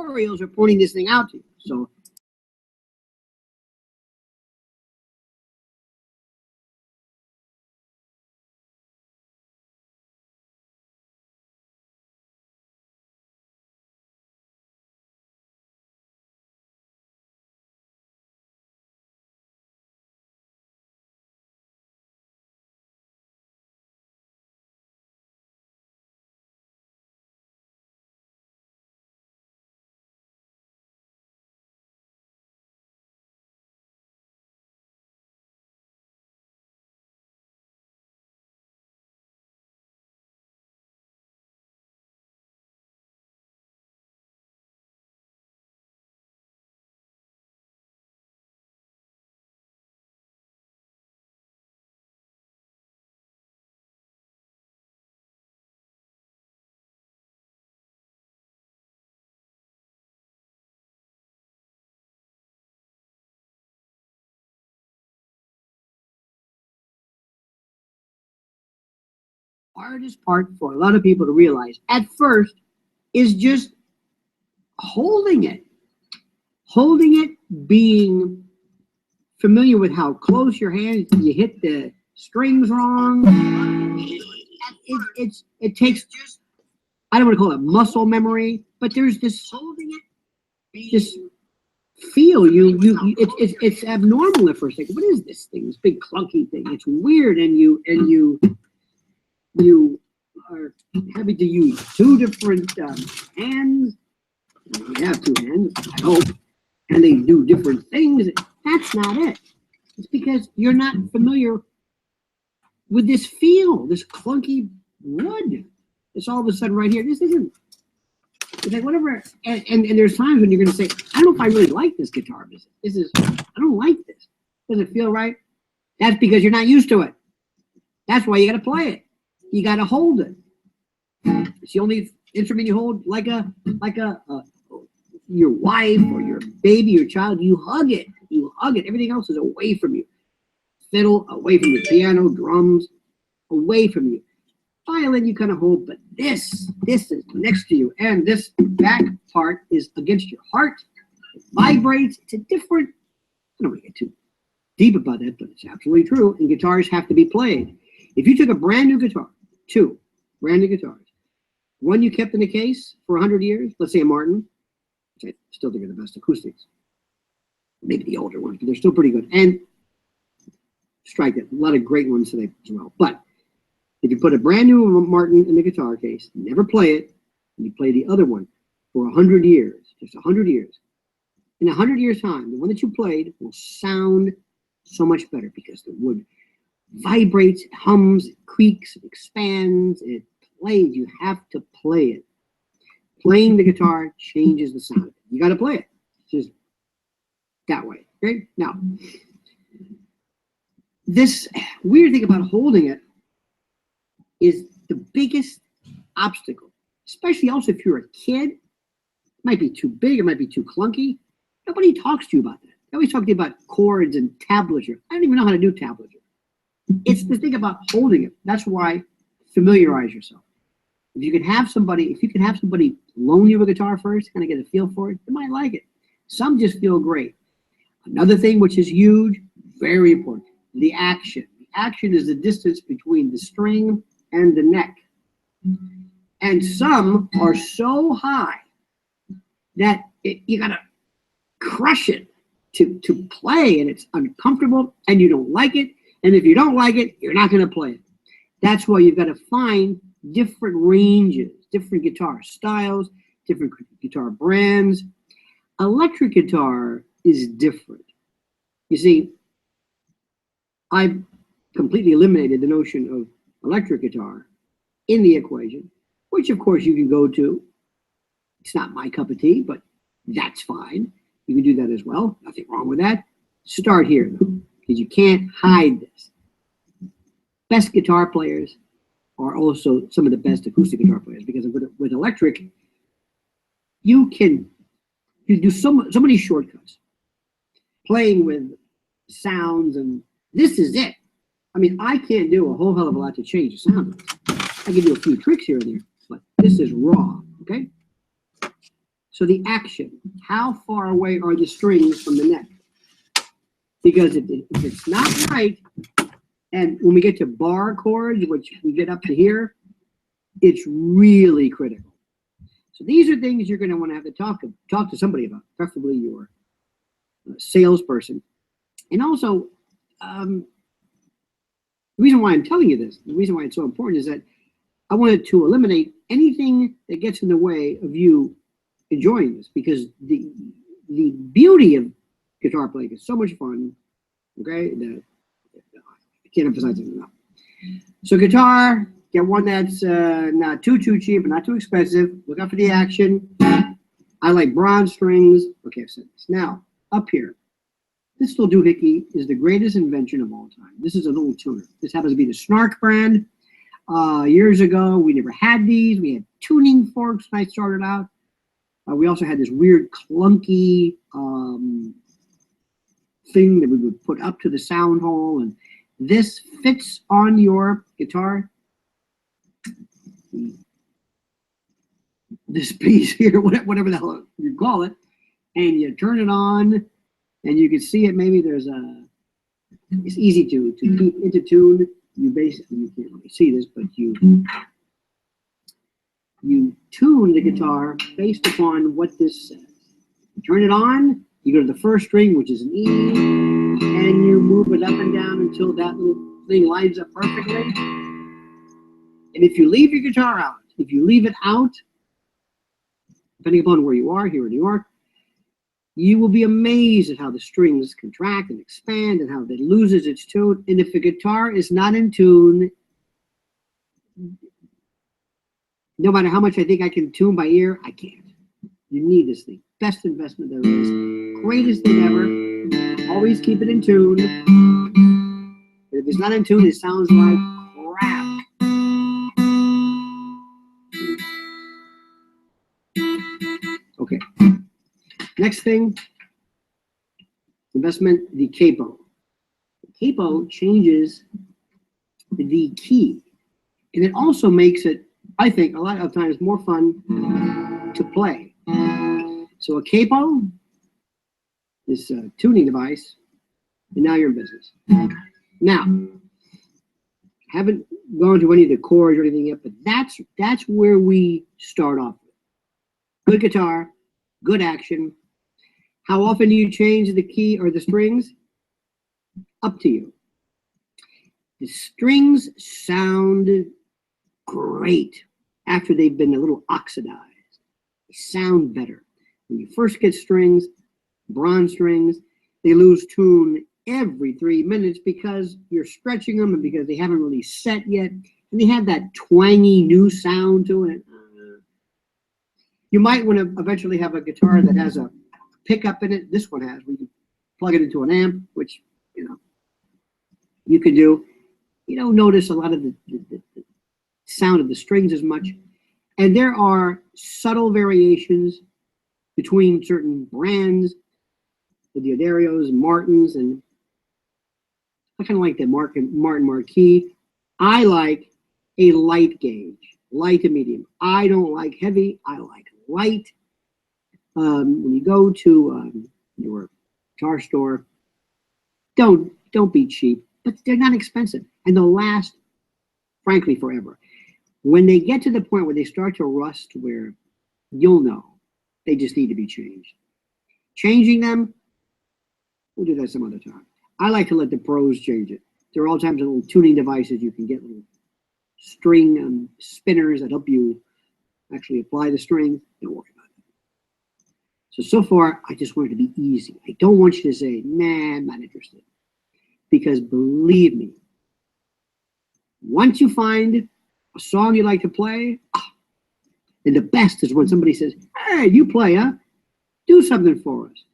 tutorials are pointing this thing out to you. So hardest part for a lot of people to realize at first is just holding it. Holding it, being familiar with how close your hand, you hit the strings wrong. It takes just, I don't want to call it muscle memory, but there's this holding it, this feel it's abnormal at first. Like, what is this thing? This big clunky thing. It's weird, and you are having to use two different hands. You have two hands, I hope, and they do different things. That's not it. It's because you're not familiar with this feel, this clunky wood. It's all of a sudden right here. This isn't. It's like whatever. And there's times when you're going to say, I don't know if I really like this guitar. This is, I don't like this. Does it feel right? That's because you're not used to it. That's why you got to play it. You got to hold it. It's the only instrument you hold like your wife or your baby, your child. You hug it. You hug it. Everything else is away from you. Fiddle, away from you. Piano, drums, away from you. Violin, you kind of hold, but this is next to you. And this back part is against your heart. It vibrates. It's a different, I don't want to get too deep about that, but it's absolutely true. And guitars have to be played. If you took a brand new guitar, two brand new guitars, one you kept in the case for 100 years, let's say a Martin, which I still think are the best acoustics, maybe the older ones, but they're still pretty good. And strike it, a lot of great ones today as well. But if you put a brand new Martin in the guitar case, never play it, and you play the other one for 100 years, just 100 years, in 100 years' time, the one that you played will sound so much better because the wood vibrates, it hums, it creaks, it expands, it plays. You have to play it. Playing the guitar changes the sound. You got to play it. It's just that way. Okay? Now, this weird thing about holding it is the biggest obstacle, especially also if you're a kid. It might be too big, it might be too clunky. Nobody talks to you about that. They always talk to you about chords and tablature. I don't even know how to do tablature. It's the thing about holding it. That's why familiarize yourself. If you can have somebody loan you a guitar first, kind of get a feel for it, they might like it. Some just feel great. Another thing which is huge, very important, the action. The action is the distance between the string and the neck. And some are so high that you gotta crush it to play, and it's uncomfortable, and you don't like it. And if you don't like it, you're not gonna play it. That's why you've got to find different ranges, different guitar styles, different guitar brands. Electric guitar is different. You see, I've completely eliminated the notion of electric guitar in the equation, which of course you can go to. It's not my cup of tea, but that's fine. You can do that as well. Nothing wrong with that. Start here, though, because you can't hide this. Best guitar players are also some of the best acoustic guitar players, because with electric, you do so many shortcuts. Playing with sounds, and this is it. I mean, I can't do a whole hell of a lot to change the sound. I can do a few tricks here and there, but this is raw, okay? So the action, how far away are the strings from the neck? Because if it's not right, and when we get to bar chords, which we get up to here, it's really critical. So these are things you're going to want to have to talk to somebody about, preferably your salesperson. And also, the reason why I'm telling you this, the reason why it's so important is that I wanted to eliminate anything that gets in the way of you enjoying this, because the beauty of guitar playing is so much fun. Okay, I can't emphasize it enough. So guitar, get one that's not too cheap and not too expensive. Look out for the action. I like bronze strings. Okay, I've said this. Now, up here, this little doohickey is the greatest invention of all time. This is a little tuner. This happens to be the Snark brand. Years ago, we never had these. We had tuning forks when I started out. We also had this weird clunky thing that we would put up to the sound hole, and this fits on your guitar. This piece here, whatever the hell you call it, and you turn it on, and you can see it. Maybe there's it's easy to keep into tune. You basically, you can't really see this, but you tune the guitar based upon what this says. You turn it on, you go to the first string, which is an E, and you move it up and down until that little thing lines up perfectly. And if you leave your guitar out, if you leave it out, depending upon where you are, here in New York, you will be amazed at how the strings contract and expand and how it loses its tune. And if the guitar is not in tune, no matter how much I think I can tune by ear, I can't. You need this thing. Best investment there is. Greatest thing ever. Always keep it in tune. If it's not in tune, it sounds like crap. Okay. Next thing, investment, the capo. The capo changes the key. And it also makes it, I think, a lot of times more fun to play. So a capo, this tuning device, and now you're in business. Now, haven't gone to any of the chords or anything yet, but that's where we start off with. Good guitar, good action. How often do you change the key or the strings? Up to you. The strings sound great after they've been a little oxidized. They sound better. When you first get strings, bronze strings, they lose tune every 3 minutes because you're stretching them and because they haven't really set yet. And they have that twangy new sound to it. You might want to eventually have a guitar that has a pickup in it. This one has. We can plug it into an amp, which, you can do. You don't notice a lot of the sound of the strings as much. And there are subtle variations between certain brands, the Diodarios, Martins, and I kind of like the Martin Marquis. I like a light gauge, light to medium. I don't like heavy. I like light. When you go to your guitar store, don't be cheap, but they're not expensive, and they'll last, frankly, forever. When they get to the point where they start to rust, where you'll know they just need to be changed. Changing them, we'll do that some other time. I like to let the pros change it. There are all kinds of little tuning devices. You can get little string spinners that help you actually apply the string. Don't worry about it. So far, I just want it to be easy. I don't want you to say, nah, I'm not interested. Because believe me, once you find a song you like to play, and the best is when somebody says, hey, you play, huh? Do something for us.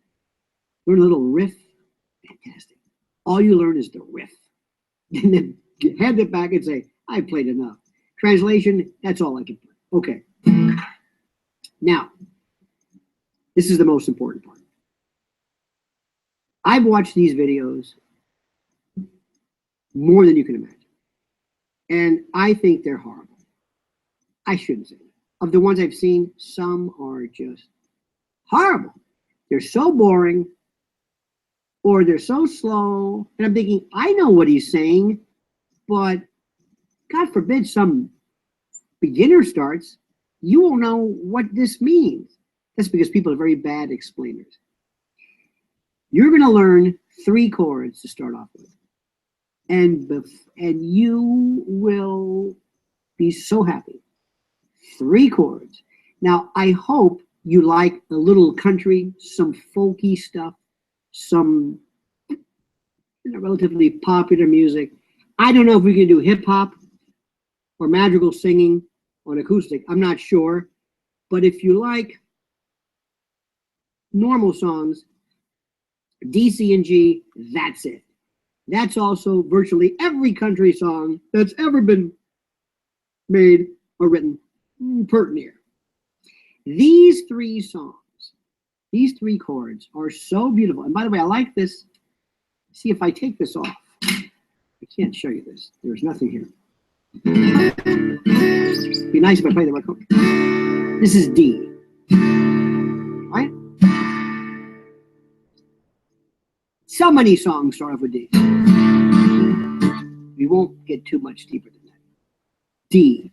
Learn a little riff. Fantastic. All you learn is the riff. And then hand it back and say, I played enough. Translation, that's all I can play. Okay. Now, this is the most important part. I've watched these videos more than you can imagine. And I think they're horrible. I shouldn't say that. Of the ones I've seen, some are just Horrible. They're so boring, or they're so slow. And I'm thinking, I know what he's saying, but God forbid some beginner starts, you won't know what this means. That's because people are very bad explainers. You're going to learn 3 chords to start off with. And you will be so happy. 3 chords. Now, I hope you like a little country, some folky stuff, some relatively popular music. I don't know if we can do hip hop or madrigal singing on acoustic. I'm not sure. But if you like normal songs, D, C, and G, that's it. That's also virtually every country song that's ever been made or written, pert near. These 3 songs, these 3 chords are so beautiful. And by the way, I like this. See if I take this off. I can't show you this. There's nothing here. It'd be nice if I play the right chord. This is D. Right? So many songs start off with D. We won't get too much deeper than that. D.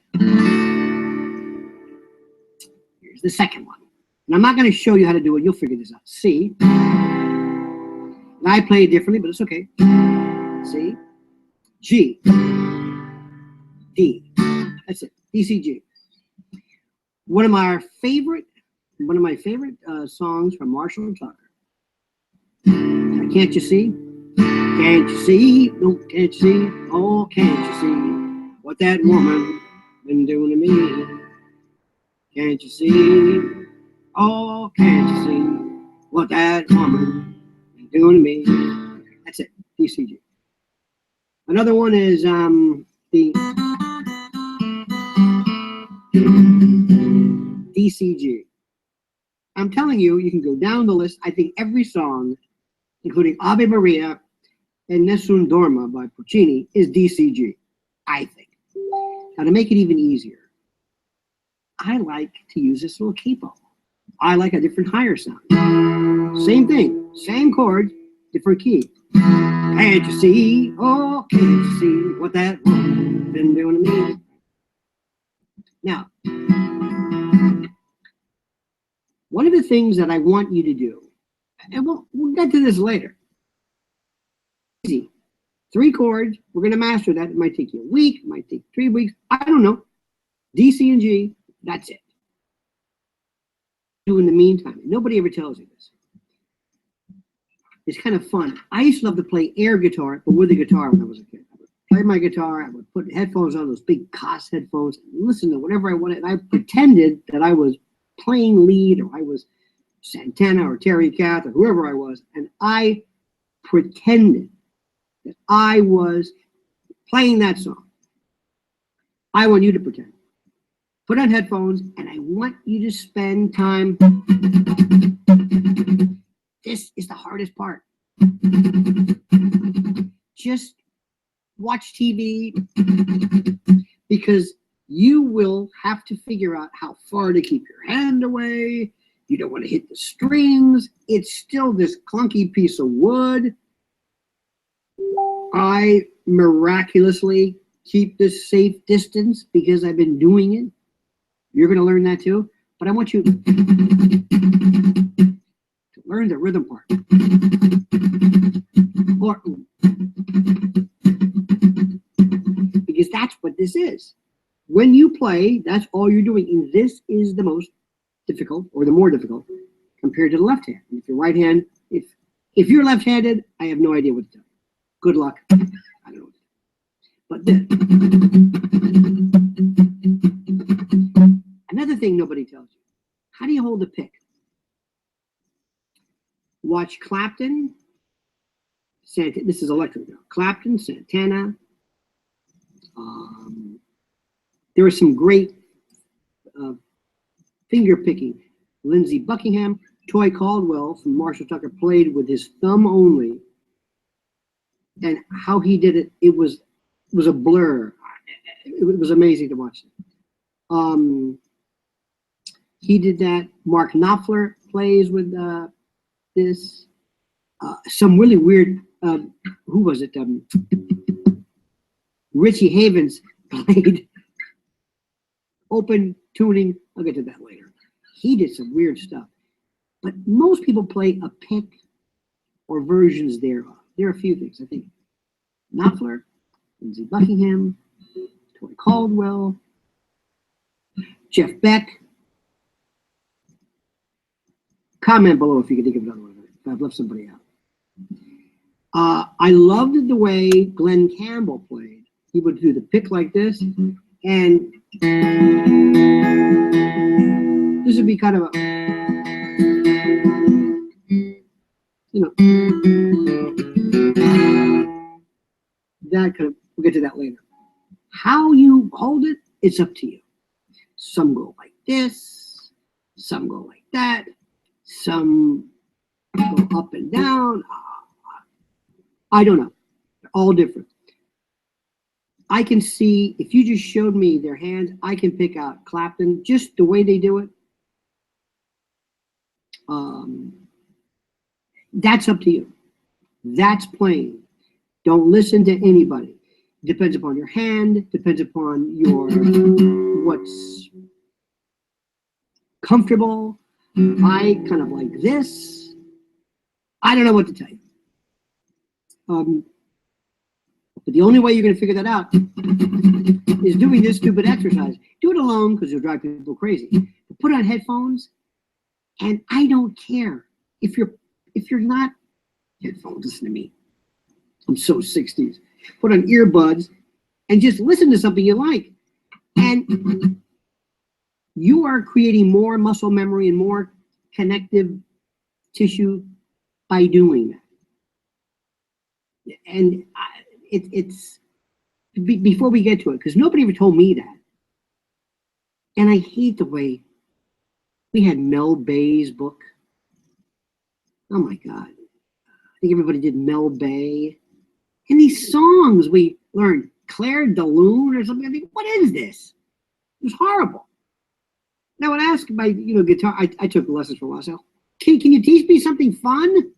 Here's the second one. And I'm not going to show you how to do it. You'll figure this out. C. And I play it differently, but it's okay. C. G. D. That's it. D, C, G. One of my favorite songs from Marshall Tucker. Can't you see? Can't you see? No, can't you see? Oh, can't you see what that woman been doing to me? Can't you see? Oh, can't you see what that woman been doing to me? That's it. D, C, G. Another one is the D, C, G. I'm telling you, you can go down the list. I think every song, including Ave Maria and Nessun Dorma by Puccini, is DCG, I think. Now, to make it even easier, I like to use this little capo. I like a different higher sound. Same thing, same chord, different key. Can't you see? Oh, can't you see what that woman's been doing to me? Now, one of the things that I want you to do, and we'll get to this later. Easy. 3 chords. We're going to master that. It might take you a week. It might take 3 weeks. I don't know. D, C, and G. That's it. Do in the meantime. Nobody ever tells you this. It's kind of fun. I used to love to play air guitar, but with a guitar when I was a kid. I would play my guitar. I would put headphones on, those big Koss headphones, and listen to whatever I wanted. And I pretended that I was playing lead, or I was Santana or Terry Kath or whoever I was, and I pretended that I was playing that song. I want you to pretend. Put on headphones, and I want you to spend time. This is the hardest part. Just watch TV, because you will have to figure out how far to keep your hand away. You don't want to hit the strings. It's still this clunky piece of wood. I miraculously keep this safe distance because I've been doing it. You're going to learn that too. But I want you to learn the rhythm part. Because that's what this is. When you play, that's all you're doing. And this is the most difficult, or the more difficult, compared to the left hand. If you're right hand, if you're left-handed, I have no idea what to tell you. Good luck. I don't know. But this. Another thing nobody tells you. How do you hold the pick? Watch Clapton, this is electric now. Clapton, Santana. There was some great finger picking. Lindsey Buckingham, Toy Caldwell from Marshall Tucker played with his thumb only, and how he did it, it was a blur. It was amazing to watch. He did that. Mark Knopfler plays with this. Some really weird. Who was it? Richie Havens played open tuning. I'll get to that later. He did some weird stuff. But most people play a pick or versions thereof. There are a few things. I think Knopfler, Lindsey Buckingham, Tori Caldwell, Jeff Beck. Comment below if you can think of another one, if I've left somebody out. I loved the way Glenn Campbell played. He would do the pick like this, and this would be kind of a, you know, that kind of, we'll get to that later. How you hold it, it's up to you. Some go like this, some go like that, some go up and down. I don't know. They're all different. I can see, if you just showed me their hands, I can pick out Clapton, just the way they do it. That's up to you. That's playing. Don't listen to anybody. Depends upon your hand, depends upon your what's comfortable. I kind of like this. I don't know what to tell you. But the only way you're going to figure that out is doing this stupid exercise. Do it alone because you'll drive people crazy. But put on headphones, and I don't care if you're not headphones. Listen to me. I'm so 60s. Put on earbuds and just listen to something you like, and you are creating more muscle memory and more connective tissue by doing that. And it's before we get to it, because nobody ever told me that. And I hate the way we had Mel Bay's book. Oh my God. I think everybody did Mel Bay. And these songs we learned, Claire de Lune or something. I think, what is this? It was horrible. Now, I would ask my guitar. I took lessons for a while. So, can you teach me something fun?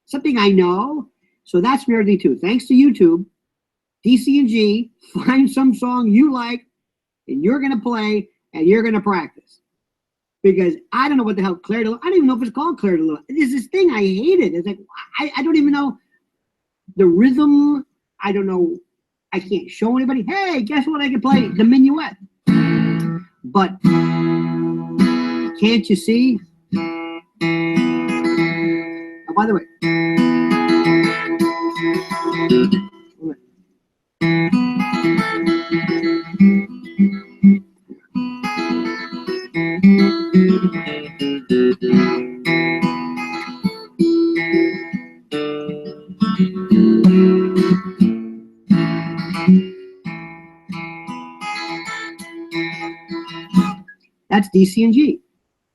Something I know? So that's nerdy too. Thanks to YouTube, DC and G, find some song you like, and you're gonna play, and you're gonna practice. Because I don't know what the hell Claire de Lune. I don't even know if it's called Claire de Lune. It's this thing I hated. It's like I don't even know the rhythm. I don't know. I can't show anybody. Hey, guess what? I can play the minuet. But can't you see? Oh, by the way. That's DC and G.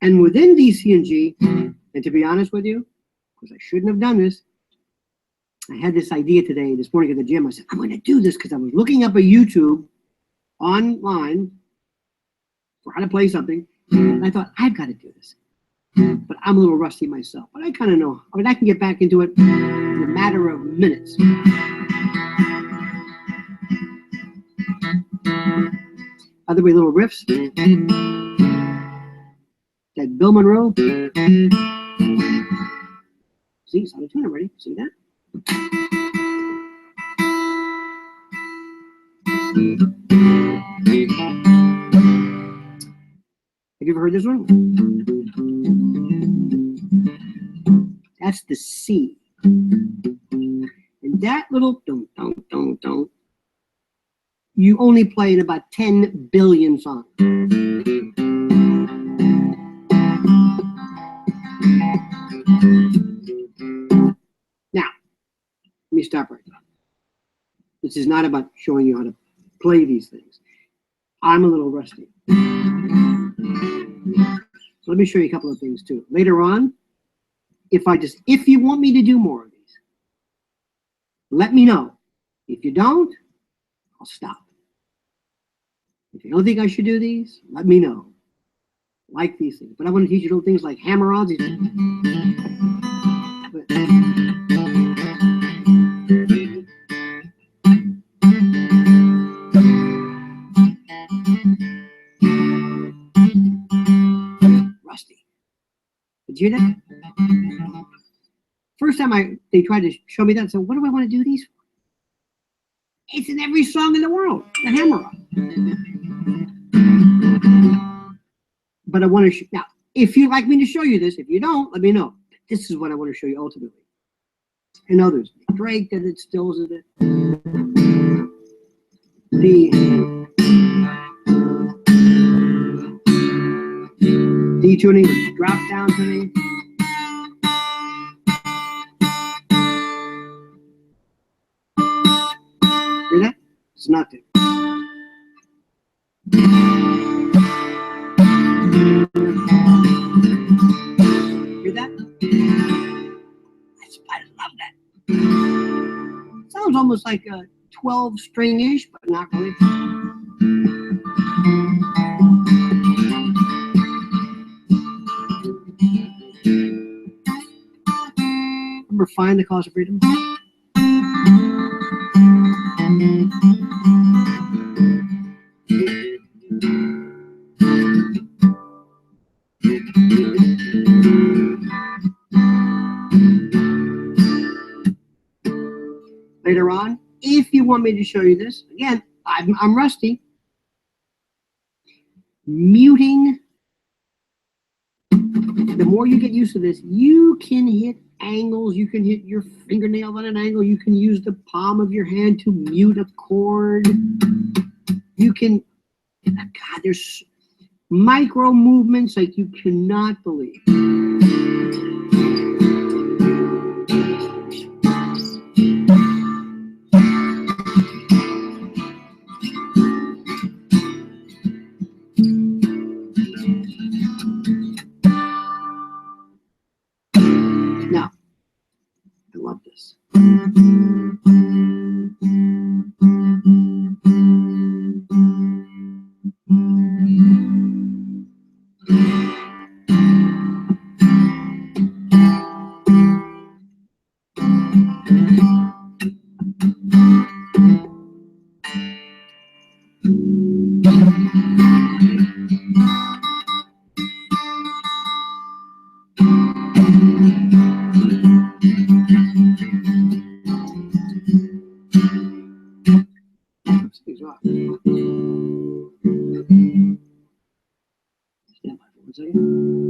And within DC and G, and to be honest with you, because I shouldn't have done this, I had this idea today, this morning at the gym. I said, I'm going to do this because I was looking up a YouTube online for how to play something. And I thought, I've got to do this. But I'm a little rusty myself. But I kind of know. I mean, I can get back into it in a matter of minutes. Other way, little riffs. That Bill Monroe. See, it's out of tune already. See that? Have you ever heard this one? That's the C. And that little don't, you only play in about 10 billion songs. Now, let me stop right now. This is not about showing you how to play these things. I'm a little rusty. So let me show you a couple of things too. Later on, if you want me to do more of these, let me know. If you don't, I'll stop. If you don't think I should do these, let me know. like these things. But I want to teach you little things like hammer-ons. Rusty. Did you hear that? First time they tried to show me that, so what do I want to do these for? It's in every song in the world, the hammer-on. But I want to now, if you'd like me to show you this, if you don't, let me know. This is what I want to show you ultimately. And others, Drake that it stills it. The detuning, drop down tuning. Hear that? It's not there. Hear that? I love that. Sounds almost like a 12-string-ish, but not really. Remember Find the Cause of Freedom? Later on, if you want me to show you this, again, I'm rusty. Muting. The more you get used to this, you can hit angles, you can hit your fingernail on an angle, you can use the palm of your hand to mute a chord. You can, God, there's micro movements like you cannot believe. Now, I love this.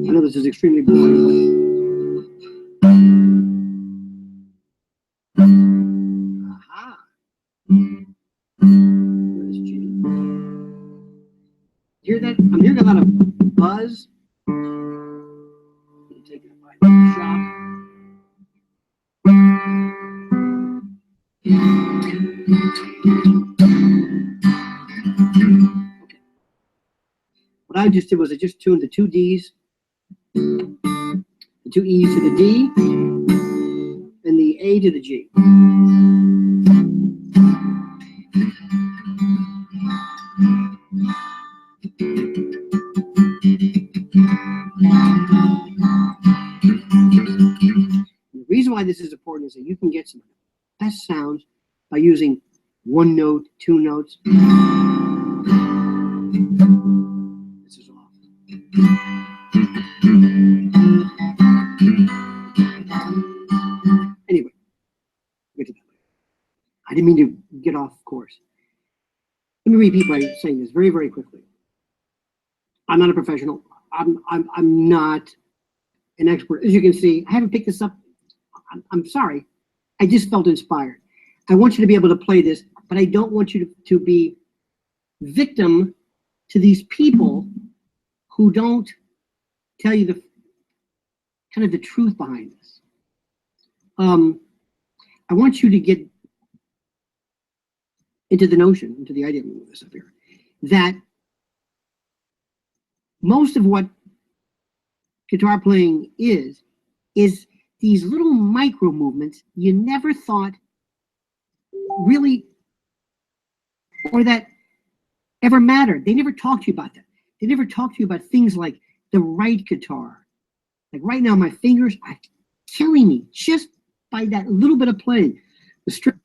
I know this is extremely boring. Aha. Where's G? Hear that? I'm hearing a lot of buzz. I'm taking a bite of the shop. Okay. What I just did was I just tuned the two Ds, the two E's to the D, and the A to the G. The reason why this is important is that you can get some of the best sounds by using one note, two notes. This is off. Anyway, we'll get to that later. I didn't mean to get off course. Let me repeat by saying this very, very quickly. I'm not a professional. I'm not an expert. As you can see, I haven't picked this up. I'm sorry. I just felt inspired. I want you to be able to play this, but I don't want you to be victim to these people who don't tell you the kind of the truth behind this. I want you to get into the notion, into the idea, I'm move this up here, that most of what guitar playing is these little micro movements you never thought really, or that ever mattered. They never talked to you about that. They never talked to you about things like the right guitar. Like right now, my fingers are killing me just by that little bit of playing. The string